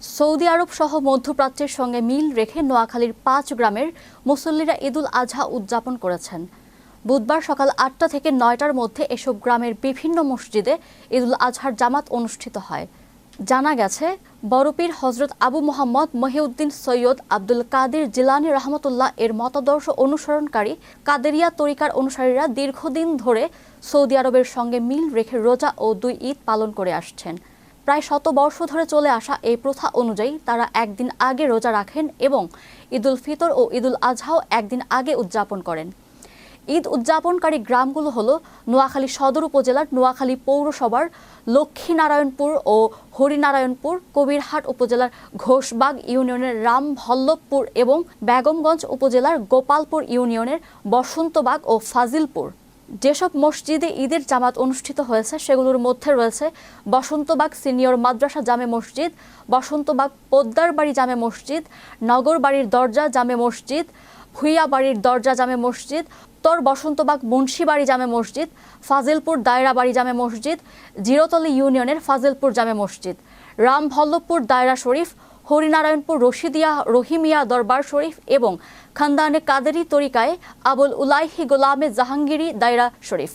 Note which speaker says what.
Speaker 1: Saudi আরব সহ মধ্যপ্রাচ্যের সঙ্গে মিল রেখে নোয়াখালীর ৫ গ্রামের মুসল্লিরা ঈদুল আজহা উদযাপন করেছেন। বুধবার সকাল ৮টা থেকে ৯টার মধ্যে এসব গ্রামের বিভিন্ন মসজিদে ঈদুল আজহার জামাত অনুষ্ঠিত হয়। জানা গেছে, বড়পীর হজরত আবু মোহাম্মদ মহিউদ্দিন সৈয়দ আব্দুল কাদির জিলানী রহমতুল্লাহ এর মতাদর্শ অনুসরণকারী কাদেরিয়া তরিকার অনুসারীরা দীর্ঘদিন ধরে সৌদি আরবের সঙ্গে মিল রেখে রোজা ও ২ ঈদ পালন করে আসছেন। প্রায় ১০০ বর্ষ ধরে চলে আসা এই প্রথা অনুযায়ী তারা একদিন আগে রোজা রাখেন এবং ঈদুল ফিতর ও ঈদুল আজহাও একদিন আগে উদযাপন করেন। ঈদ উদযাপনকারী গ্রামগুলো হলো নোয়াখালী সদর উপজেলার নোয়াখালী পৌরসভার লক্ষ্মীনারায়ণপুর ও হরিনারায়ণপুর, কবিরহাট উপজেলার ঘোষবাগ ইউনিয়নের রামভল্লভপুর এবং বেগমগঞ্জ উপজেলার গোপালপুর ইউনিয়নের বসন্তবাগ ও ফাজিলপুর। যেসব মসজিদে ঈদের জামাত অনুষ্ঠিত হয়েছে সেগুলোর মধ্যে রয়েছে বসন্তবাগ সিনিয়র মাদ্রাসা জামে মসজিদ, বসন্তবাগ পোদ্দারবাড়ি জামে মসজিদ, নগরবাড়ির দরজা জামে মসজিদ, ভুইয়াবাড়ির দরজা জামে মসজিদ, উত্তর বসন্তবাগ মুন্সিবাড়ি জামে মসজিদ, ফাজিলপুর দায়রাবাড়ি জামে মসজিদ, জিরোতলী ইউনিয়নের ফাজিলপুর জামে মসজিদ, রামভল্লভপুর দায়রা শরীফ, হরিনারায়ণপুর রহিমিয়া দরবার শরীফ এবং খানদানে কাদেরি তরিকায় আবুল উলাইহি গোলামে জাহাঙ্গীরি দায়রা শরীফ।